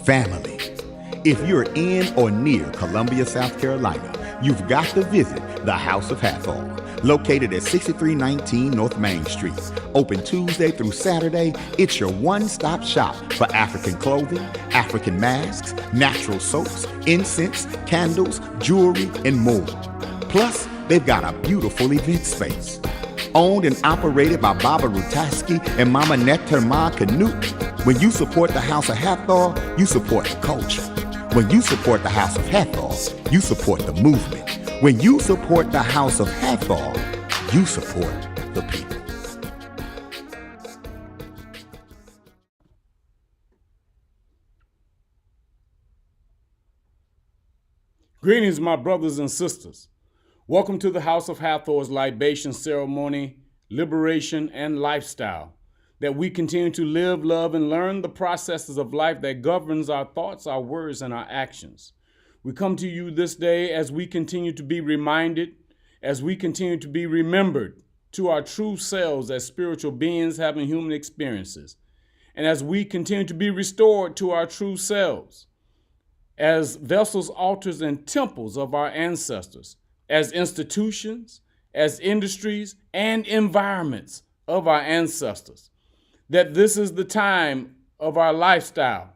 family. If you're in or near Columbia, South Carolina, you've got to visit the House of Hathor, located at 6319 North Main Street. Open Tuesday through Saturday, it's your one-stop shop for African clothing, African masks, natural soaps, incense, candles, jewelry, and more. Plus, they've got a beautiful event space. Owned and operated by Baba Rutaski and Mama Neterma Canute. When you support the House of Hathor, you support the culture. When you support the House of Hathor, you support the movement. When you support the House of Hathor, you support the people. Greetings, my brothers and sisters. Welcome to the House of Hathor's libation ceremony, liberation, and lifestyle, that we continue to live, love, and learn the processes of life that governs our thoughts, our words, and our actions. We come to you this day as we continue to be reminded, as we continue to be remembered to our true selves as spiritual beings having human experiences, and as we continue to be restored to our true selves as vessels, altars, and temples of our ancestors, as institutions, as industries, and environments of our ancestors. That this is the time of our lifestyle,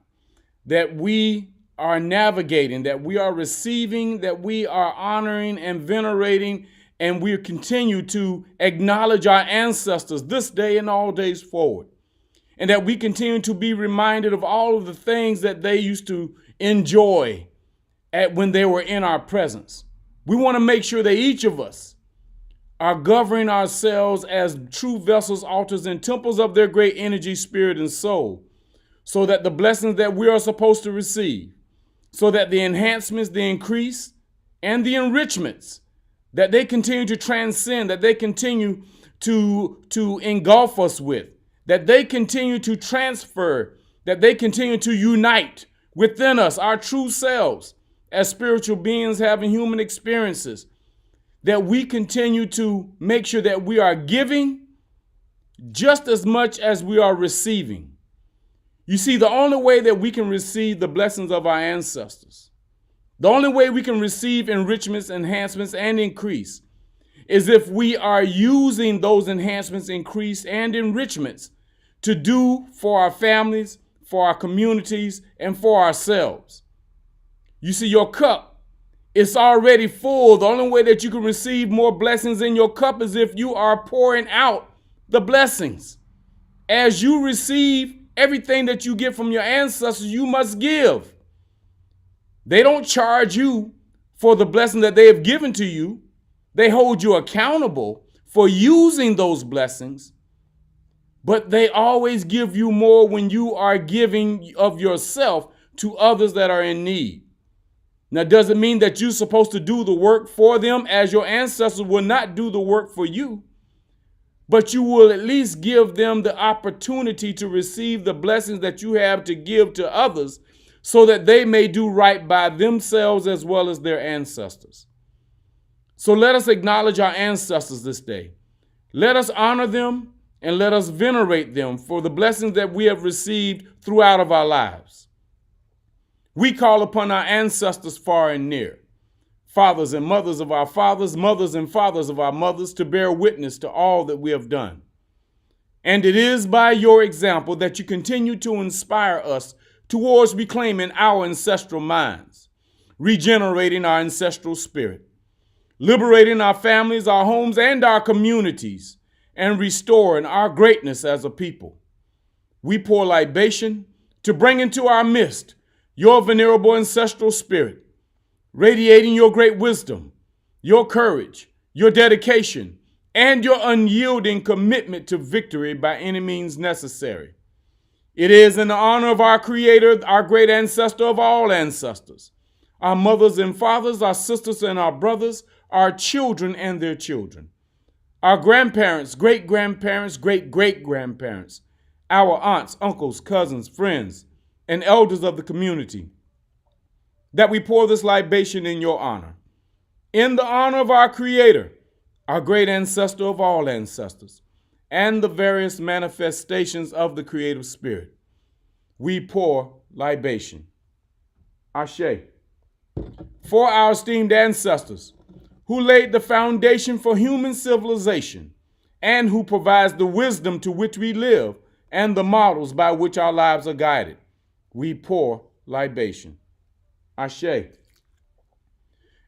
that we are navigating, that we are receiving, that we are honoring and venerating, and we continue to acknowledge our ancestors this day and all days forward. And that we continue to be reminded of all of the things that they used to enjoy when they were in our presence. We want to make sure that each of us are governing ourselves as true vessels, altars, and temples of their great energy, spirit, and soul, so that the blessings that we are supposed to receive, so that the enhancements, the increase, and the enrichments, that they continue to transcend, that they continue to engulf us with, that they continue to transfer, that they continue to unite within us, our true selves, as spiritual beings having human experiences, that we continue to make sure that we are giving just as much as we are receiving. You see, the only way that we can receive the blessings of our ancestors, the only way we can receive enrichments, enhancements, and increase is if we are using those enhancements, increase, and enrichments to do for our families, for our communities, and for ourselves. You see, your cup is already full. The only way that you can receive more blessings in your cup is if you are pouring out the blessings. As you receive everything that you get from your ancestors, you must give. They don't charge you for the blessing that they have given to you. They hold you accountable for using those blessings, but they always give you more when you are giving of yourself to others that are in need. Now, does it mean that you're supposed to do the work for them, as your ancestors will not do the work for you? But you will at least give them the opportunity to receive the blessings that you have to give to others, so that they may do right by themselves as well as their ancestors. So let us acknowledge our ancestors this day. Let us honor them and let us venerate them for the blessings that we have received throughout of our lives. We call upon our ancestors far and near, fathers and mothers of our fathers, mothers and fathers of our mothers, to bear witness to all that we have done. And it is by your example that you continue to inspire us towards reclaiming our ancestral minds, regenerating our ancestral spirit, liberating our families, our homes, and our communities, and restoring our greatness as a people. We pour libation to bring into our midst your venerable ancestral spirit, radiating your great wisdom, your courage, your dedication, and your unyielding commitment to victory by any means necessary. It is in the honor of our Creator, our great ancestor of all ancestors, our mothers and fathers, our sisters and our brothers, our children and their children, our grandparents, great-grandparents, great-great-grandparents, our aunts, uncles, cousins, friends, and elders of the community, that we pour this libation in your honor. In the honor of our Creator, our great ancestor of all ancestors, and the various manifestations of the creative spirit, we pour libation. Ashe. For our esteemed ancestors who laid the foundation for human civilization and who provides the wisdom to which we live and the models by which our lives are guided, we pour libation. Ashe.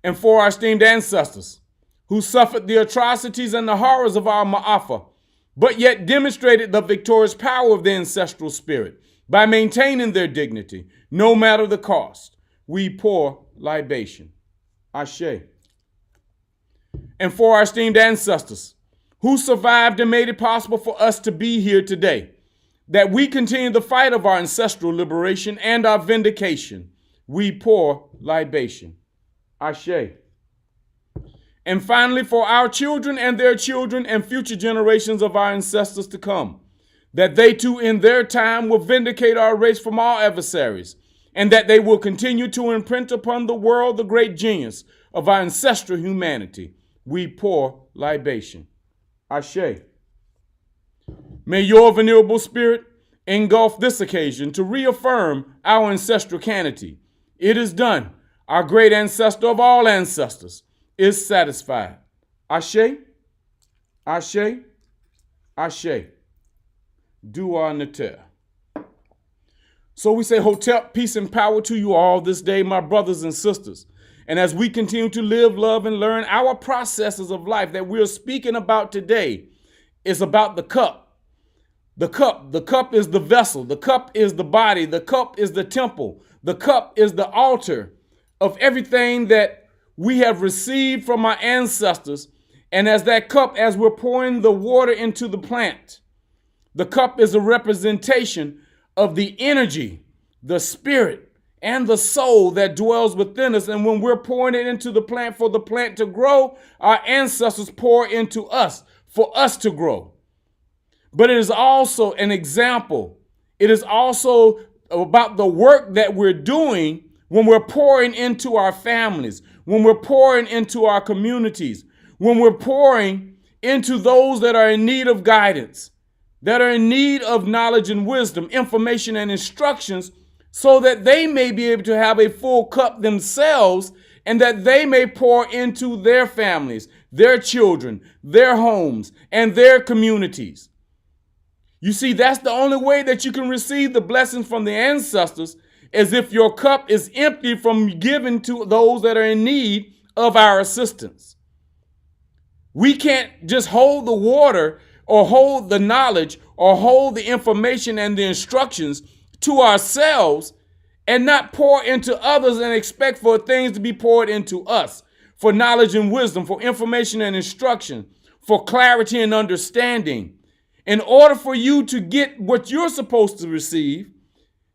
And for our esteemed ancestors who suffered the atrocities and the horrors of our Ma'afa, but yet demonstrated the victorious power of the ancestral spirit by maintaining their dignity, no matter the cost, we pour libation. Ashe. And for our esteemed ancestors who survived and made it possible for us to be here today, that we continue the fight of our ancestral liberation and our vindication, we pour libation. Ashe. And finally, for our children and their children and future generations of our ancestors to come, that they too in their time will vindicate our race from all adversaries, and that they will continue to imprint upon the world the great genius of our ancestral humanity, we pour libation. Ashe. May your venerable spirit engulf this occasion to reaffirm our ancestral canity. It is done. Our great ancestor of all ancestors is satisfied. Ashe, Ashe, Ashe. Dua Neter. So we say, Hotep, peace and power to you all this day, my brothers and sisters. And as we continue to live, love, and learn our processes of life that we're speaking about today, is about the cup. The cup is the vessel. The cup is the body. The cup is the temple. The cup is the altar of everything that we have received from our ancestors. And as that cup, as we're pouring the water into the plant, the cup is a representation of the energy, the spirit, and the soul that dwells within us. And when we're pouring it into the plant for the plant to grow, our ancestors pour into us for us to grow. But it is also an example. It is also about the work that we're doing when we're pouring into our families, when we're pouring into our communities, when we're pouring into those that are in need of guidance, that are in need of knowledge and wisdom, information and instructions, so that they may be able to have a full cup themselves and that they may pour into their families, their children, their homes, and their communities. You see, that's the only way that you can receive the blessings from the ancestors, as if your cup is empty from giving to those that are in need of our assistance. We can't just hold the water or hold the knowledge or hold the information and the instructions to ourselves and not pour into others and expect for things to be poured into us, for knowledge and wisdom, for information and instruction, for clarity and understanding. In order for you to get what you're supposed to receive,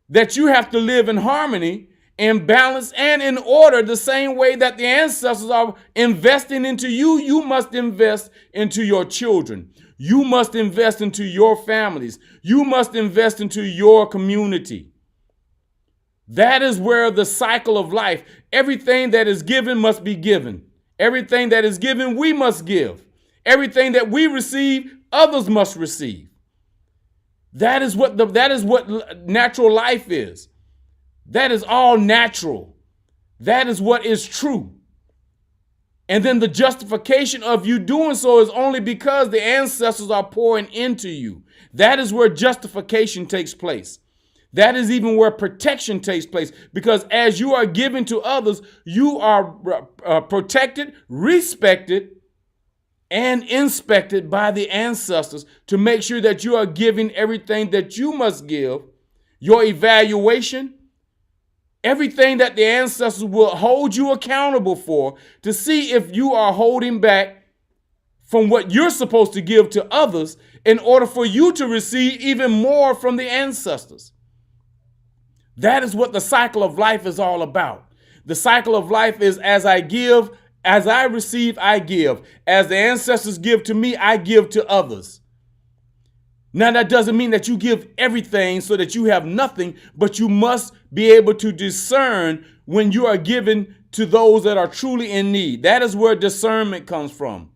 that you have to live in harmony, in balance, and in order, the same way that the ancestors are investing into you, you must invest into your children. You must invest into your families. You must invest into your community. That is where the cycle of life, everything that is given must be given. Everything that is given, we must give. Everything that we receive, others must receive. That is what natural life is. That is all natural. That is what is true. And then the justification of you doing so is only because the ancestors are pouring into you. That is where justification takes place. That is even where protection takes place, because as you are giving to others, you are protected, respected, and inspected by the ancestors to make sure that you are giving everything that you must give, your evaluation, everything that the ancestors will hold you accountable for, to see if you are holding back from what you're supposed to give to others in order for you to receive even more from the ancestors. That is what the cycle of life is all about. The cycle of life is as I give, as I receive, I give. As the ancestors give to me, I give to others. Now, that doesn't mean that you give everything so that you have nothing, but you must be able to discern when you are giving to those that are truly in need. That is where discernment comes from.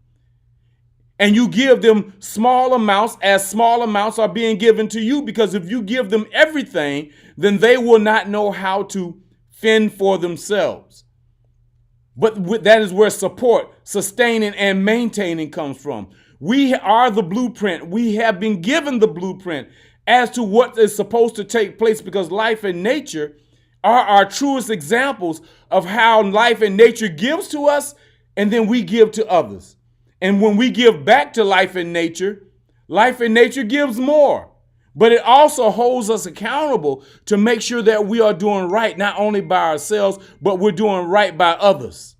And you give them small amounts as small amounts are being given to you, because if you give them everything, then they will not know how to fend for themselves. But that is where support, sustaining, and maintaining comes from. We are the blueprint. We have been given the blueprint as to what is supposed to take place, because life and nature are our truest examples of how life and nature gives to us, and then we give to others. And when we give back to life and nature gives more. But it also holds us accountable to make sure that we are doing right, not only by ourselves, but we're doing right by others.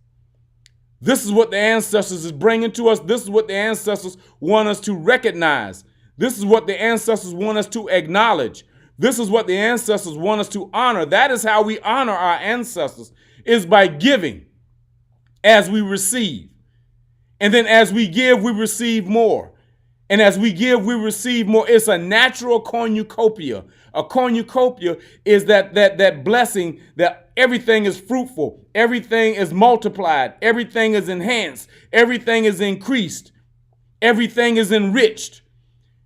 This is what the ancestors is bringing to us. This is what the ancestors want us to recognize. This is what the ancestors want us to acknowledge. This is what the ancestors want us to honor. That is how we honor our ancestors, is by giving as we receive. And then as we give, we receive more. And as we give, we receive more. It's a natural cornucopia. A cornucopia is that blessing that everything is fruitful, everything is multiplied, everything is enhanced, everything is increased, everything is enriched,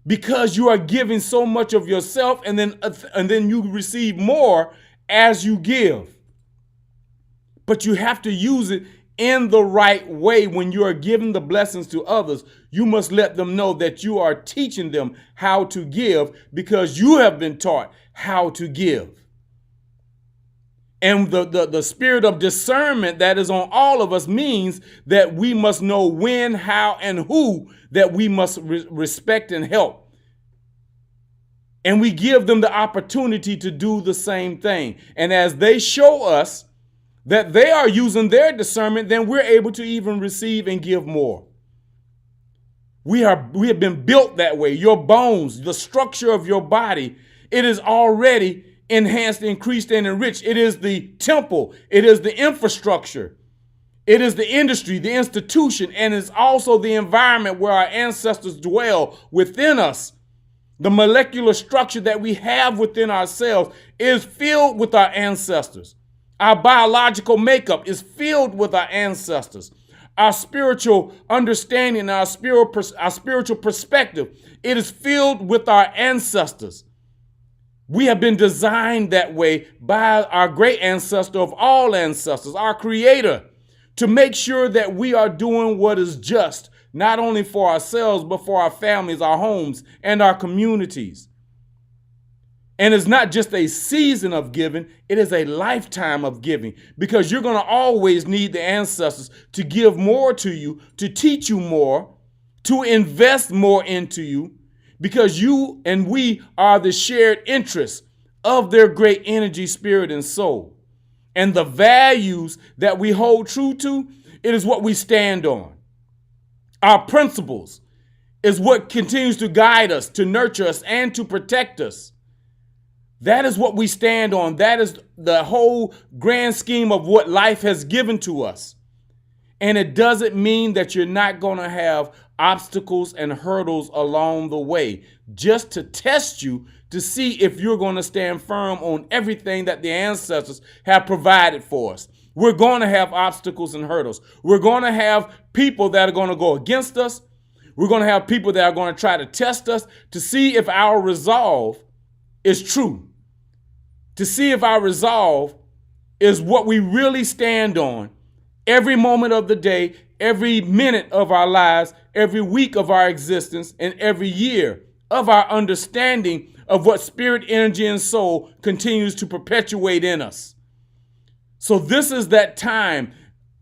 because you are giving so much of yourself, and then you receive more as you give. But you have to use it in the right way. When you are giving the blessings to others, you must let them know that you are teaching them how to give, because you have been taught how to give. And the spirit of discernment that is on all of us means that we must know when, how, and who that we must respect and help. And we give them the opportunity to do the same thing. And as they show us that they are using their discernment, then we're able to even receive and give more. We have been built that way. Your bones, the structure of your body, it is already enhanced, increased, and enriched. It is the temple. It is the infrastructure. It is the industry, the institution, and it's also the environment where our ancestors dwell within us. The molecular structure that we have within ourselves is filled with our ancestors. Our biological makeup is filled with our ancestors. Our spiritual understanding, our spiritual perspective, it is filled with our ancestors. We have been designed that way by our great ancestor of all ancestors, our creator, to make sure that we are doing what is just, not only for ourselves, but for our families, our homes, and our communities. And it's not just a season of giving, it is a lifetime of giving, because you're going to always need the ancestors to give more to you, to teach you more, to invest more into you, because you and we are the shared interests of their great energy, spirit, and soul. And the values that we hold true to, it is what we stand on. Our principles is what continues to guide us, to nurture us, and to protect us. That is what we stand on. That is the whole grand scheme of what life has given to us. And it doesn't mean that you're not going to have obstacles and hurdles along the way, just to test you to see if you're going to stand firm on everything that the ancestors have provided for us. We're going to have obstacles and hurdles. We're going to have people that are going to go against us. We're going to have people that are going to try to test us to see if our resolve is true, to see if our resolve is what we really stand on every moment of the day, every minute of our lives, every week of our existence, and every year of our understanding of what spirit, energy, and soul continues to perpetuate in us. So this is that time,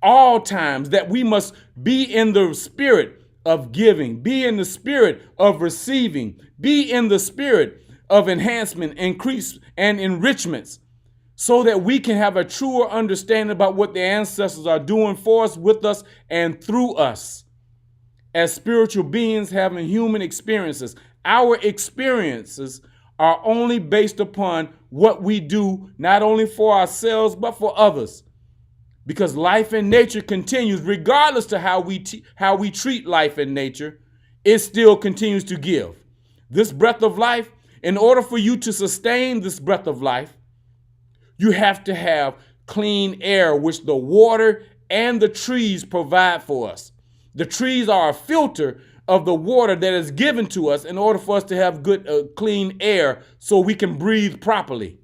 all times, that we must be in the spirit of giving, be in the spirit of receiving, be in the spirit of enhancement, increase, and enrichments, so that we can have a truer understanding about what the ancestors are doing for us, with us, and through us. As spiritual beings having human experiences, our experiences are only based upon what we do, not only for ourselves, but for others. Because life and nature continues, regardless to how we treat life and nature, it still continues to give. This breath of life, in order for you to sustain this breath of life, you have to have clean air, which the water and the trees provide for us. The trees are a filter of the water that is given to us in order for us to have good, clean air so we can breathe properly.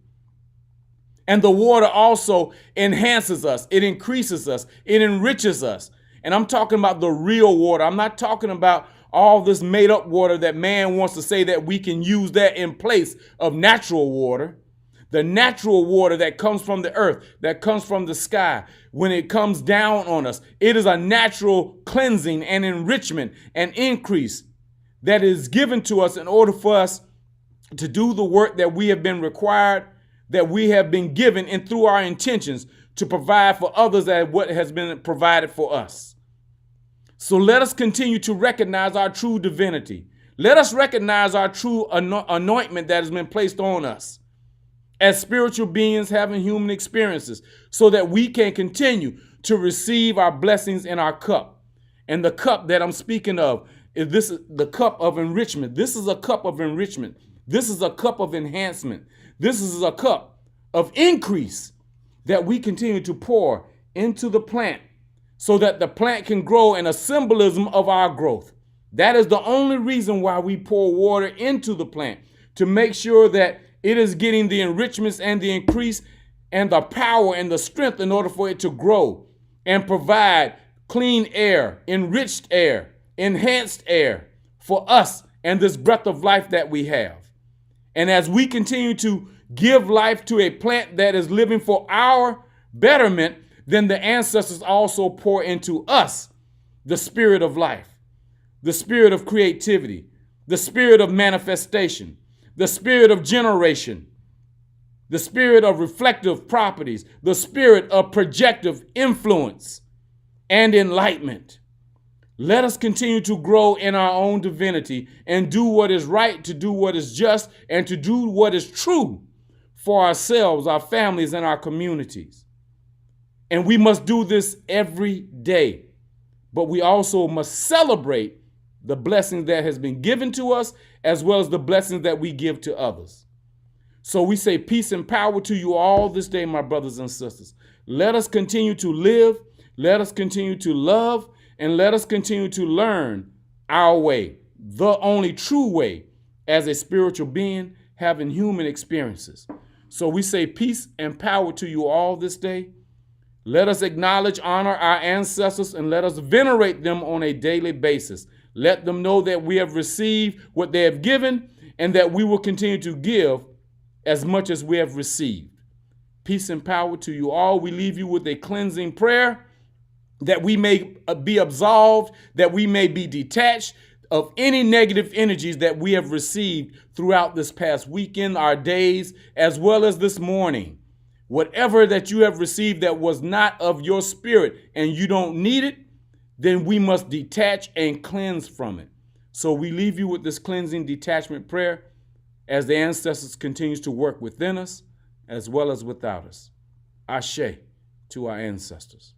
And the water also enhances us. It increases us. It enriches us. And I'm talking about the real water. I'm not talking about all this made up water that man wants to say that we can use that in place of natural water. The natural water that comes from the earth, that comes from the sky, when it comes down on us, it is a natural cleansing and enrichment and increase that is given to us in order for us to do the work that we have been required, that we have been given, and through our intentions to provide for others as what has been provided for us. So let us continue to recognize our true divinity. Let us recognize our true anointment that has been placed on us as spiritual beings having human experiences, so that we can continue to receive our blessings in our cup. And the cup that I'm speaking of is the cup of enrichment. This is a cup of enrichment. This is a cup of enhancement. This is a cup of increase that we continue to pour into the plant so that the plant can grow, in a symbolism of our growth. That is the only reason why we pour water into the plant, to make sure that it is getting the enrichments and the increase and the power and the strength in order for it to grow and provide clean air, enriched air, enhanced air for us and this breath of life that we have. And as we continue to give life to a plant that is living for our betterment, then the ancestors also pour into us the spirit of life, the spirit of creativity, the spirit of manifestation, the spirit of generation, the spirit of reflective properties, the spirit of projective influence and enlightenment. Let us continue to grow in our own divinity and do what is right, to do what is just, and to do what is true for ourselves, our families, and our communities. And we must do this every day. But we also must celebrate the blessings that has been given to us, as well as the blessings that we give to others. So we say peace and power to you all this day, my brothers and sisters. Let us continue to live, let us continue to love, and let us continue to learn our way, the only true way, as a spiritual being having human experiences. So we say peace and power to you all this day. Let us acknowledge, honor our ancestors, and let us venerate them on a daily basis. Let them know that we have received what they have given, and that we will continue to give as much as we have received. Peace and power to you all. We leave you with a cleansing prayer, that we may be absolved, that we may be detached of any negative energies that we have received throughout this past weekend, our days, as well as this morning. Whatever that you have received that was not of your spirit and you don't need it, then we must detach and cleanse from it. So we leave you with this cleansing detachment prayer as the ancestors continues to work within us as well as without us. Ashe to our ancestors.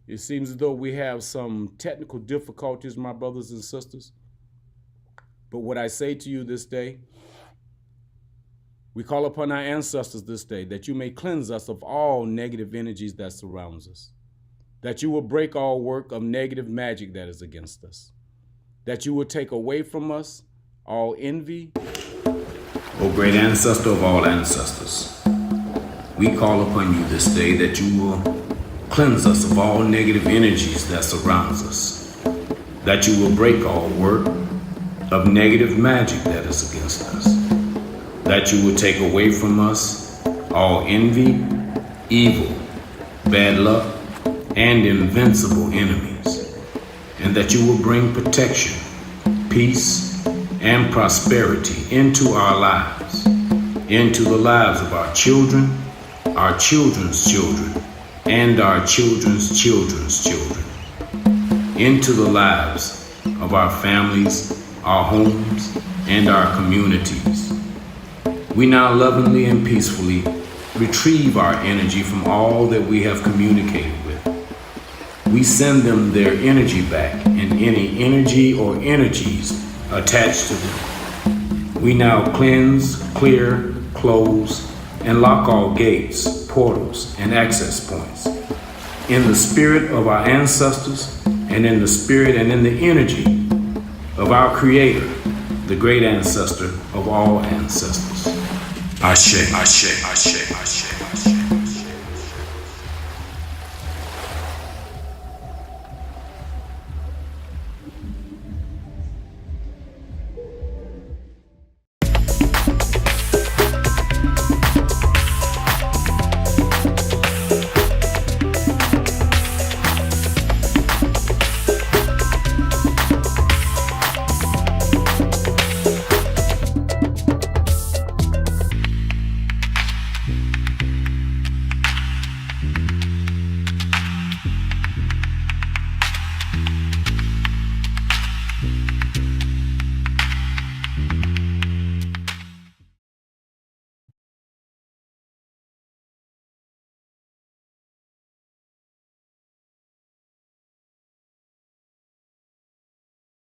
It seems as though we have some technical difficulties, my brothers and sisters. But what I say to you this day, we call upon our ancestors this day, that you may cleanse us of all negative energies that surrounds us, that you will break all work of negative magic that is against us, that you will take away from us all envy. O great ancestor of all ancestors, we call upon you this day that you will cleanse us of all negative energies that surrounds us, that you will break all work of negative magic that is against us, that you will take away from us all envy, evil, bad luck, and invincible enemies, and that you will bring protection, peace, and prosperity into our lives, into the lives of our children, our children's children, and our children's children's children, into the lives of our families, our homes, and our communities. We now lovingly and peacefully retrieve our energy from all that we have communicated with. We send them their energy back and any energy or energies attached to them. We now cleanse, clear, close, and lock all gates, portals, and access points in the spirit of our ancestors and in the spirit and in the energy of our Creator, the great ancestor of all ancestors. Ashe, Ashe, Ashe, Ashe.